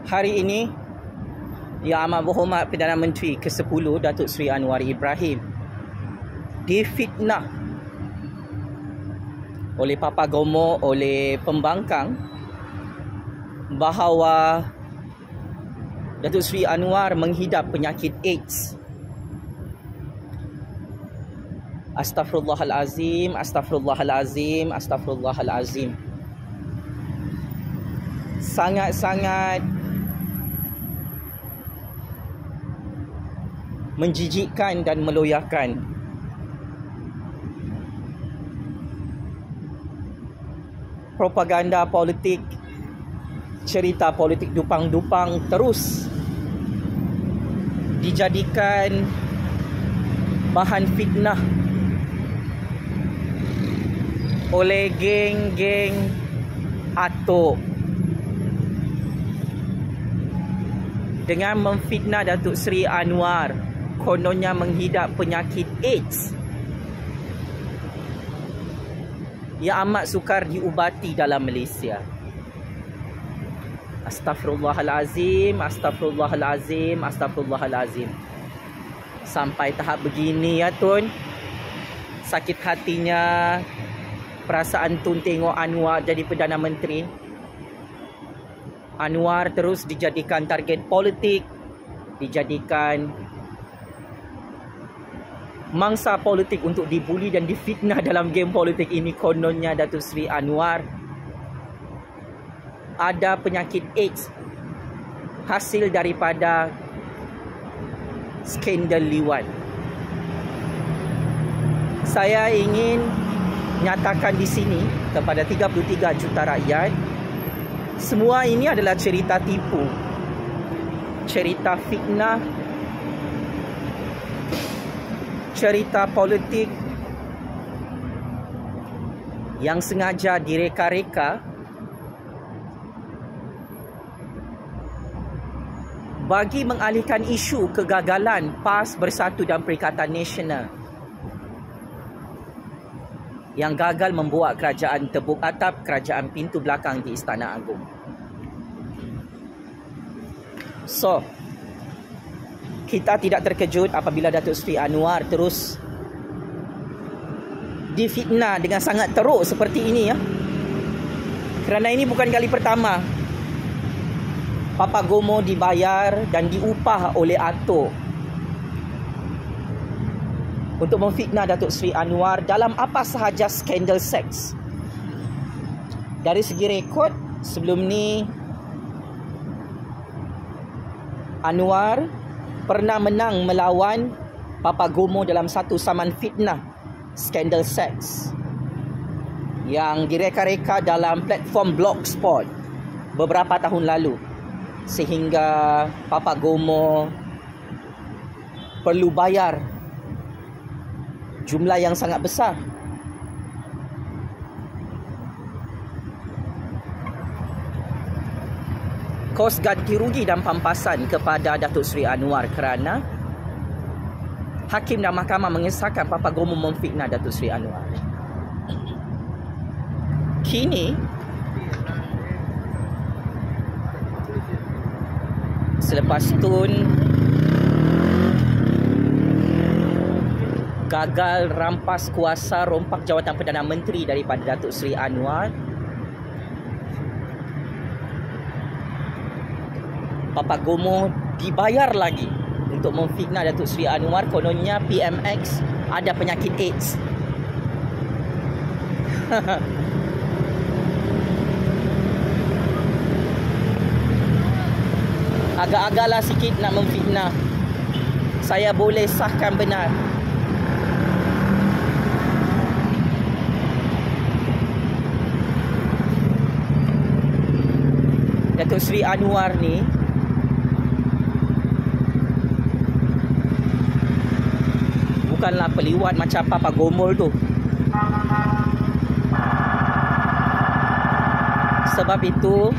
Hari ini, Yang Amat Berhormat Perdana Menteri ke-10 Datuk Seri Anwar Ibrahim difitnah oleh Papa Gomo, oleh pembangkang, bahawa Datuk Seri Anwar menghidap penyakit AIDS. Astaghfirullahalazim, astaghfirullahalazim, astaghfirullahalazim. Sangat-sangat menjijikkan dan meloyakan. Propaganda politik, cerita politik dupang-dupang terus dijadikan bahan fitnah oleh geng-geng atok dengan memfitnah Datuk Seri Anwar kononnya menghidap penyakit AIDS yang amat sukar diubati dalam Malaysia. Astaghfirullahalazim, astaghfirullahalazim, astaghfirullahalazim. Sampai tahap begini ya Tun, sakit hatinya perasaan Tun tengok Anwar jadi Perdana Menteri. Anwar terus dijadikan target politik, dijadikan mangsa politik untuk dibuli dan difitnah dalam game politik ini. Kononnya Datuk Seri Anwar ada penyakit AIDS hasil daripada skandal liwat. Saya ingin nyatakan di sini kepada 33 juta rakyat, semua ini adalah cerita tipu, cerita fitnah, cerita politik yang sengaja direka-reka bagi mengalihkan isu kegagalan PAS Bersatu dan Perikatan Nasional yang gagal membuat kerajaan tebuk atap, kerajaan pintu belakang di Istana Agung. So, kita tidak terkejut apabila Datuk Seri Anwar terus difitnah dengan sangat teruk seperti ini ya. Kerana ini bukan kali pertama Papa Gomo dibayar dan diupah oleh atok untuk memfitnah Datuk Seri Anwar dalam apa sahaja skandal seks. Dari segi rekod, sebelum ni Anwar pernah menang melawan Papa Gomo dalam satu saman fitnah skandal seks yang direka-reka dalam platform Blogspot beberapa tahun lalu, sehingga Papa Gomo perlu bayar jumlah yang sangat besar. Kos ganti rugi dan pampasan kepada Datuk Seri Anwar kerana Hakim dan Mahkamah mengesahkan Papa Gomo memfitnah Datuk Seri Anwar. Kini selepas Tun gagal rampas kuasa rompak jawatan Perdana Menteri daripada Datuk Seri Anwar, Papa Gomo dibayar lagi untuk memfitnah Datuk Seri Anwar. Kononnya PMX ada penyakit AIDS. Agak-agaklah sikit nak memfitnah. Saya boleh sahkan benar. Datuk Seri Anwar ni bukanlah peliwat macam Papa Gomo tu. Sebab itu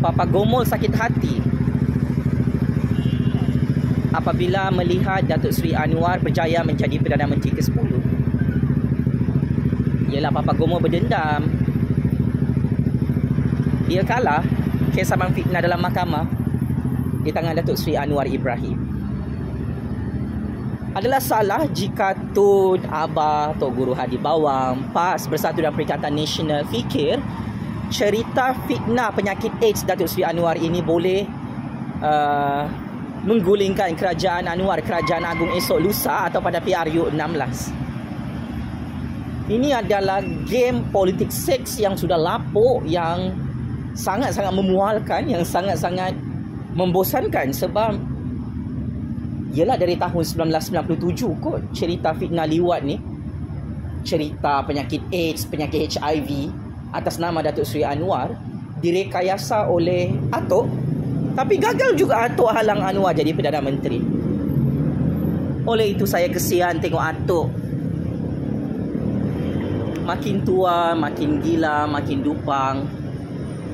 Papa Gomo sakit hati apabila melihat Datuk Seri Anwar berjaya menjadi Perdana Menteri ke-10. Ialah Papa Gomo berdendam dia kalah kes sambang fitnah dalam mahkamah di tangan Datuk Seri Anwar Ibrahim. Adalah salah jika Tun, Abah, Tok Guru Hadi Bawang, PAS, Bersatu dan Perikatan Nasional fikir cerita fitnah penyakit AIDS Datuk Seri Anwar ini boleh menggulingkan kerajaan Anwar, kerajaan agung esok lusa atau pada PRU 16. Ini adalah game politik seks yang sudah lapuk, yang sangat-sangat memualkan, yang sangat-sangat membosankan. Sebab yelah dari tahun 1997 kot cerita fitnah liwat ni, cerita penyakit AIDS, penyakit HIV atas nama Datuk Seri Anwar direkayasa oleh Atok. Tapi gagal juga Atok halang Anwar jadi Perdana Menteri. Oleh itu saya kesian tengok Atok makin tua, makin gila, makin dupang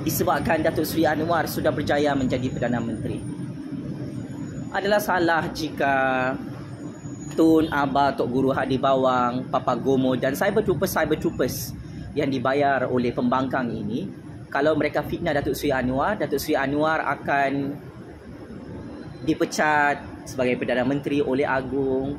disebabkan Datuk Seri Anwar sudah berjaya menjadi Perdana Menteri. Adalah salah jika Tun, Abah, Tok Guru Hadi Bawang, Papa Gomo dan cyber-troopers yang dibayar oleh pembangkang ini, kalau mereka fitnah Datuk Seri Anwar akan dipecat sebagai Perdana Menteri oleh Agung,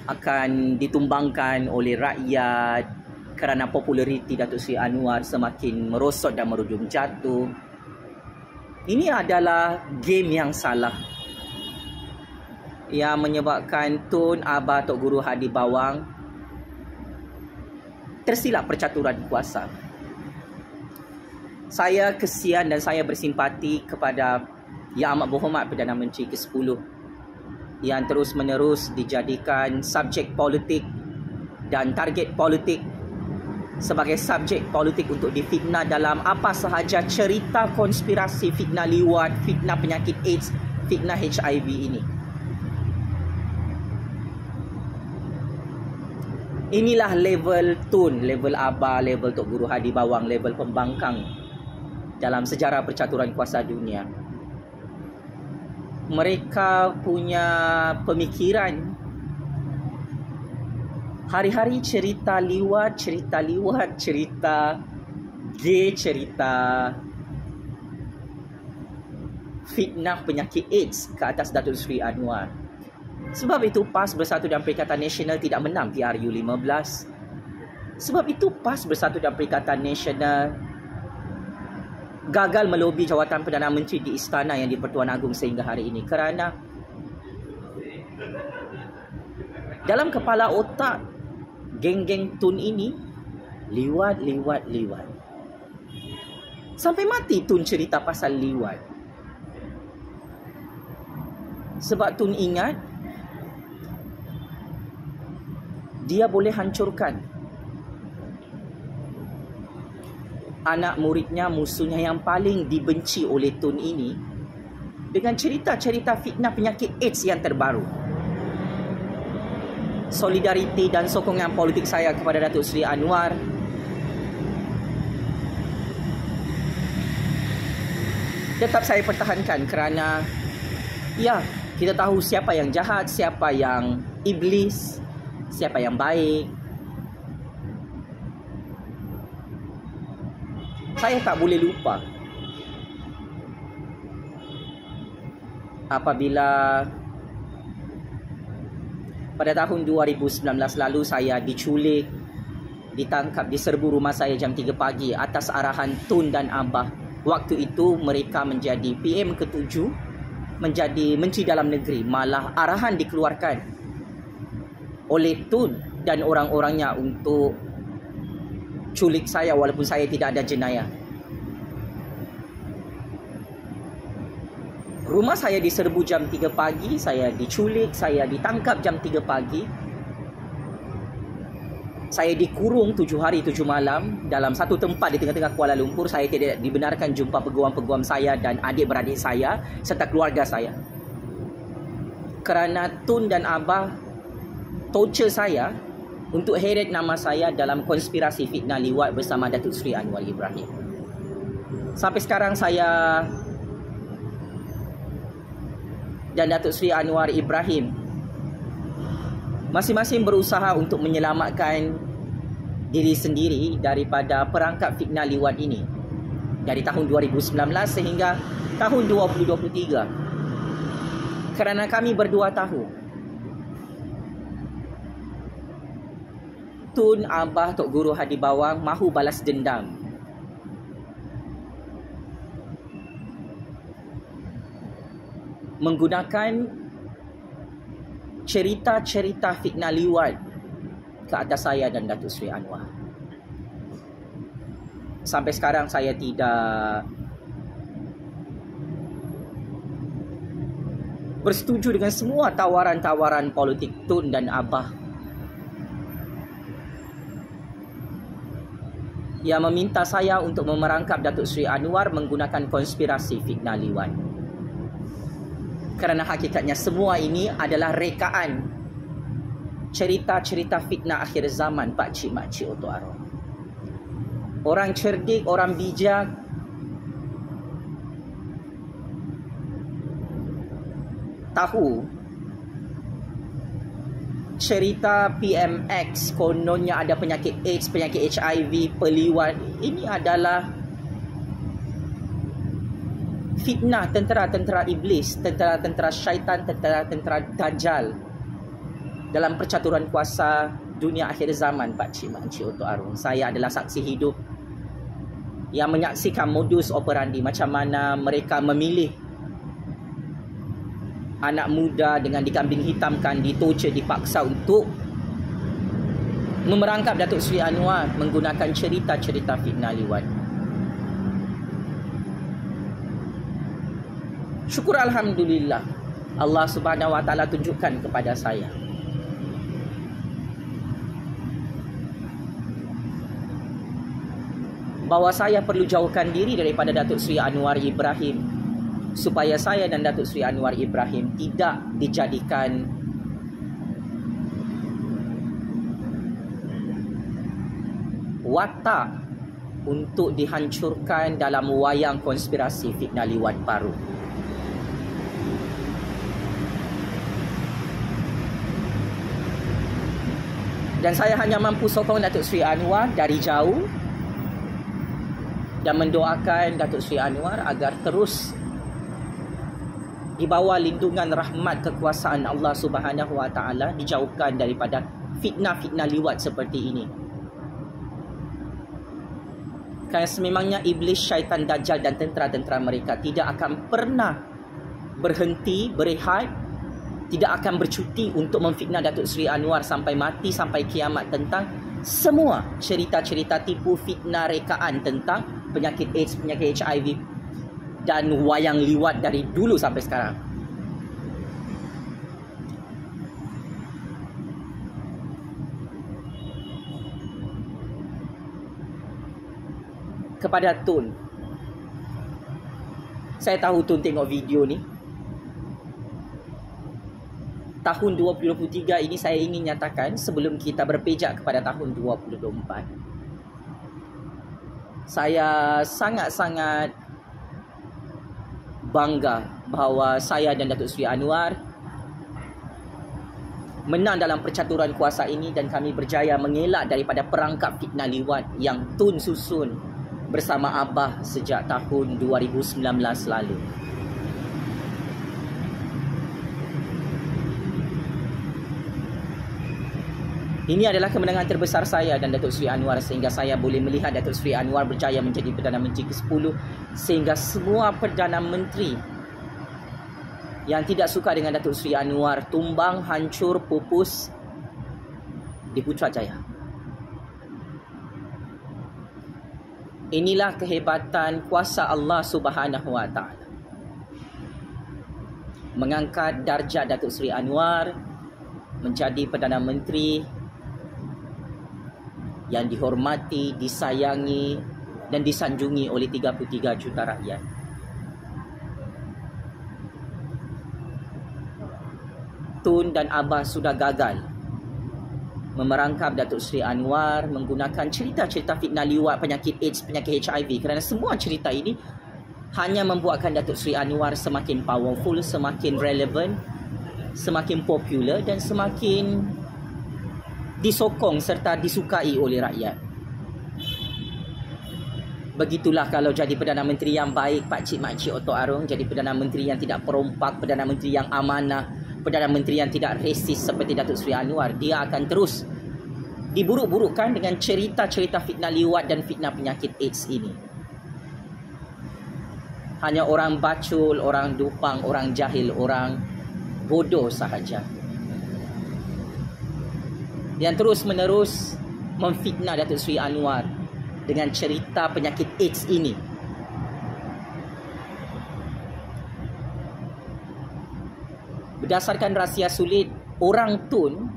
akan ditumbangkan oleh rakyat kerana populariti Datuk Seri Anwar semakin merosot dan merujung jatuh. Ini adalah game yang salah yang menyebabkan Tun, Abah, Tok Guru Hadi Bawang tersilap percaturan kuasa. Saya kesian dan saya bersimpati kepada Yang Amat Berhormat Perdana Menteri ke-10 yang terus-menerus dijadikan subjek politik dan target politik sebagai subjek politik untuk difitnah dalam apa sahaja cerita konspirasi fitnah liwat, fitnah penyakit AIDS, fitnah HIV ini. Inilah level Tun, level Abah, level Tok Guru Hadi Bawang, level pembangkang dalam sejarah percaturan kuasa dunia. Mereka punya pemikiran hari-hari cerita liwat, cerita gay, cerita fitnah penyakit AIDS ke atas Datuk Seri Anwar. Sebab itu PAS Bersatu dan Perikatan Nasional tidak menang PRU 15. Sebab itu PAS Bersatu dan Perikatan Nasional gagal melobi jawatan Perdana Menteri di istana yang di-Pertuan Agong sehingga hari ini, kerana dalam kepala otak geng-geng Tun ini liwat. Sampai mati Tun cerita pasal liwat. Sebab Tun ingat dia boleh hancurkan anak muridnya, musuhnya yang paling dibenci oleh Tun ini dengan cerita-cerita fitnah penyakit AIDS yang terbaru. Solidariti dan sokongan politik saya kepada Datuk Seri Anwar tetap saya pertahankan kerana ya, kita tahu siapa yang jahat, siapa yang iblis, siapa yang baik. Saya tak boleh lupa apabila pada tahun 2019 lalu saya diculik, ditangkap, diserbu rumah saya jam 3 pagi atas arahan Tun dan Abah. Waktu itu mereka menjadi PM ke-7, menjadi Menteri Dalam Negeri. Malah arahan dikeluarkan oleh Tun dan orang-orangnya untuk culik saya walaupun saya tidak ada jenayah. Rumah saya diserbu jam 3 pagi, saya diculik, saya ditangkap jam 3 pagi. Saya dikurung 7 hari 7 malam dalam satu tempat di tengah-tengah Kuala Lumpur. Saya tidak dibenarkan jumpa peguam-peguam saya dan adik-beradik saya serta keluarga saya. Kerana Tun dan Abah torture saya untuk heret nama saya dalam konspirasi fitnah liwat bersama Datuk Seri Anwar Ibrahim. Sampai sekarang saya dan Datuk Seri Anwar Ibrahim masing-masing berusaha untuk menyelamatkan diri sendiri daripada perangkap fitnah liwat ini. dari tahun 2019 sehingga tahun 2023. Kerana kami berdua tahu Tun Abah Tok Guru Hadi Bawang mahu balas dendam. Menggunakan cerita-cerita fitnah liwat ke atas saya dan Datuk Seri Anwar. Sampai sekarang saya tidak bersetuju dengan semua tawaran-tawaran politik Tun dan Abah yang meminta saya untuk memerangkap Datuk Seri Anwar menggunakan konspirasi fitnah liwat. Kerana hakikatnya semua ini adalah rekaan cerita-cerita fitnah akhir zaman pakcik-makcik Oto Aron. Orang cerdik, orang bijak tahu cerita PMX kononnya ada penyakit AIDS, penyakit HIV, peliwan. Ini adalah fitnah tentera-tentera iblis, tentera-tentera syaitan, tentera-tentera dajjal dalam percaturan kuasa dunia akhir zaman pakcik-makcik Oto Aron. Saya adalah saksi hidup yang menyaksikan modus operandi macam mana mereka memilih anak muda dengan dikambing hitamkan, ditorture, dipaksa untuk memerangkap Datuk Seri Anwar menggunakan cerita-cerita fitnah liwat. Syukur Alhamdulillah, Allah Subhanahu Wa Taala tunjukkan kepada saya bahawa saya perlu jauhkan diri daripada Datuk Seri Anwar Ibrahim supaya saya dan Datuk Seri Anwar Ibrahim tidak dijadikan watak untuk dihancurkan dalam wayang konspirasi fitnah liwat baru. Dan saya hanya mampu sokong Datuk Seri Anwar dari jauh dan mendoakan Datuk Seri Anwar agar terus di bawah lindungan rahmat kekuasaan Allah Subhanahu Wa Taala, dijauhkan daripada fitnah-fitnah liwat seperti ini. Kerana sememangnya iblis, syaitan, dajjal dan tentera-tentera mereka tidak akan pernah berhenti, berehat, tidak akan bercuti untuk memfitnah Datuk Seri Anwar sampai mati, sampai kiamat tentang semua cerita-cerita tipu, fitnah, rekaan tentang penyakit AIDS, penyakit HIV dan wayang liwat dari dulu sampai sekarang. Kepada Tun, saya tahu Tun tengok video ni. Tahun 2023 ini saya ingin nyatakan sebelum kita berpijak kepada tahun 2024. Saya sangat-sangat bangga bahawa saya dan Datuk Seri Anwar menang dalam percaturan kuasa ini dan kami berjaya mengelak daripada perangkap fitnah liwat yang Tun susun bersama Abah sejak tahun 2019 lalu. Ini adalah kemenangan terbesar saya dan Datuk Seri Anwar sehingga saya boleh melihat Datuk Seri Anwar berjaya menjadi Perdana Menteri ke-10 sehingga semua Perdana Menteri yang tidak suka dengan Datuk Seri Anwar tumbang, hancur, pupus di Putrajaya. Inilah kehebatan kuasa Allah Subhanahu Wa Taala. Mengangkat darjat Datuk Seri Anwar menjadi Perdana Menteri yang dihormati, disayangi dan disanjungi oleh 33 juta rakyat. Tun dan Abah sudah gagal memerangkap Datuk Seri Anwar menggunakan cerita-cerita fitnah liwat, penyakit AIDS, penyakit HIV kerana semua cerita ini hanya membuatkan Datuk Seri Anwar semakin powerful, semakin relevant, semakin popular dan semakin disokong serta disukai oleh rakyat. Begitulah kalau jadi Perdana Menteri yang baik, Pakcik Makcik Oto Arung, jadi Perdana Menteri yang tidak perompak, Perdana Menteri yang amanah, Perdana Menteri yang tidak resis seperti Datuk Seri Anwar. Dia akan terus diburuk-burukkan dengan cerita-cerita fitnah liwat dan fitnah penyakit AIDS ini. Hanya orang bacul, orang dupang, orang jahil, orang bodoh sahaja yang terus-menerus memfitnah Datuk Seri Anwar dengan cerita penyakit AIDS ini. Berdasarkan rahsia sulit, orang Tun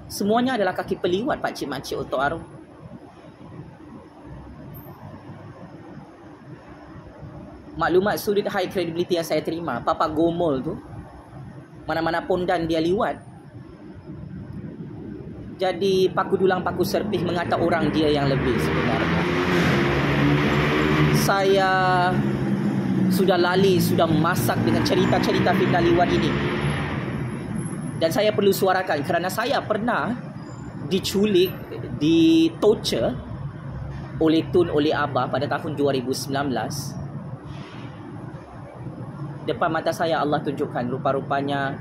semuanya adalah kaki peliwat Pakcik Makcik Oto Arung. Maklumat sulit high credibility yang saya terima, Papa Gomol tu, mana-mana pondan dia liwat. Jadi paku dulang paku serpih mengata orang dia yang lebih sebenarnya. Saya sudah lali, sudah masak dengan cerita-cerita fitnah liwat ini. Dan saya perlu suarakan kerana saya pernah diculik, di-torture oleh Tun, oleh Abah pada tahun 2019. Depan mata saya Allah tunjukkan rupa-rupanya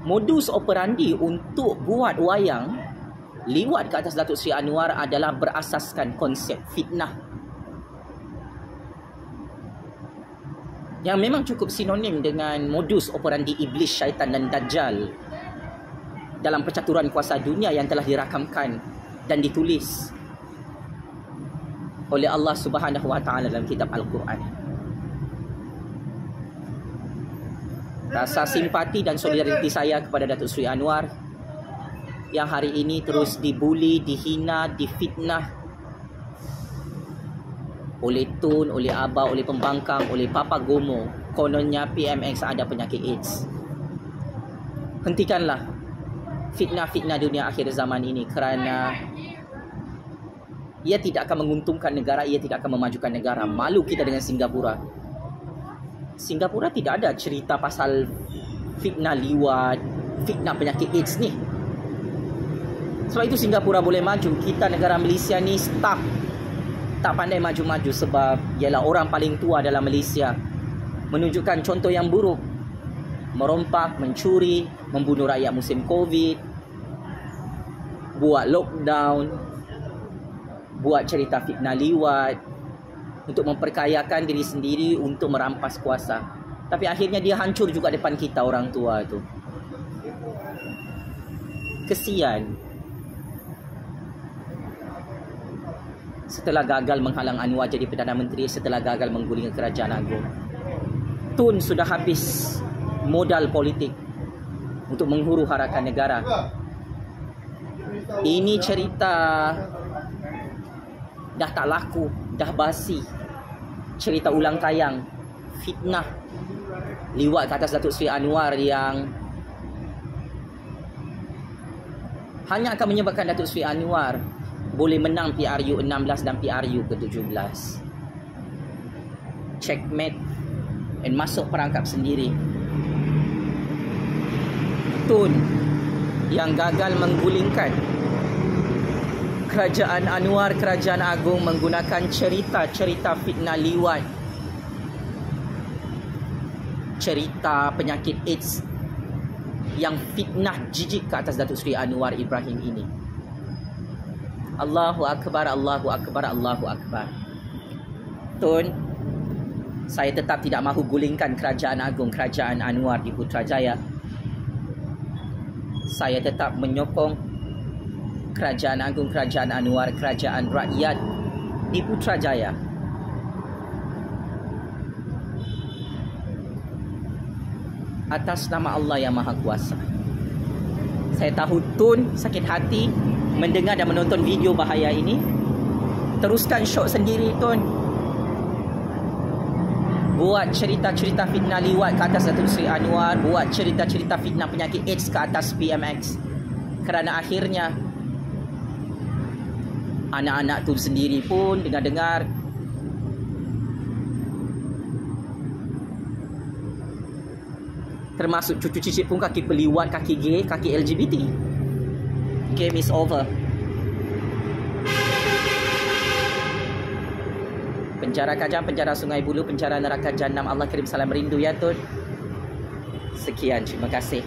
modus operandi untuk buat wayang liwat ke atas Datuk Seri Anwar adalah berasaskan konsep fitnah yang memang cukup sinonim dengan modus operandi iblis, syaitan dan dajjal dalam percaturan kuasa dunia yang telah dirakamkan dan ditulis oleh Allah Subhanahu Wa Taala dalam kitab Al-Quran. Rasa simpati dan solidariti saya kepada Datuk Seri Anwar yang hari ini terus dibuli, dihina, difitnah oleh Tun, oleh Abah, oleh pembangkang, oleh Papa Gomo. Kononnya PMX ada penyakit AIDS. Hentikanlah fitnah-fitnah dunia akhir zaman ini kerana ia tidak akan menguntungkan negara, ia tidak akan memajukan negara. Malu kita dengan Singapura. Singapura tidak ada cerita pasal fitnah liwat, fitnah penyakit AIDS ni. Sebab itu Singapura boleh maju. Kita negara Malaysia ni stuck, tak pandai maju-maju sebab ialah orang paling tua dalam Malaysia menunjukkan contoh yang buruk. Merompak, mencuri, membunuh rakyat musim Covid, buat lockdown, buat cerita fitnah liwat untuk memperkayakan diri sendiri, untuk merampas kuasa. Tapi akhirnya dia hancur juga depan kita orang tua tu. Kesian. Setelah gagal menghalang Anwar jadi Perdana Menteri, setelah gagal menggulingkan Kerajaan Agung, Tun sudah habis modal politik untuk menghuru harakan negara. Ini cerita dah tak laku, dah basi. Cerita ulang tayang, fitnah liwat ke atas Datuk Seri Anwar yang hanya akan menyebabkan Datuk Seri Anwar boleh menang PRU 16 dan PRU ke-17. Checkmate dan masuk perangkap sendiri. Tun yang gagal menggulingkan Kerajaan Anwar, Kerajaan Agung menggunakan cerita-cerita fitnah liwat, cerita penyakit AIDS yang fitnah jijik ke atas Datuk Seri Anwar Ibrahim ini. Allahu Akbar, Allahu Akbar, Allahu Akbar. Tun, saya tetap tidak mahu gulingkan Kerajaan Agung, Kerajaan Anwar di Putrajaya. Saya tetap menyokong Kerajaan Agung, Kerajaan Anwar, Kerajaan Rakyat di Putrajaya. Atas nama Allah yang Maha Kuasa. Saya tahu Tun sakit hati mendengar dan menonton video bahaya ini. Teruskan syok sendiri Tun. Buat cerita-cerita fitnah liwat ke atas Datuk Seri Anwar, buat cerita-cerita fitnah penyakit AIDS ke atas PMX. Kerana akhirnya anak-anak tu sendiri pun dengar-dengar termasuk cucu cicit pun kaki peliwat, kaki gay, kaki LGBT. Game is over. penjara Kajang, penjara Sungai Buloh, penjara neraka Jahanam. Allah kirim salam rindu ya Tun. Sekian, terima kasih.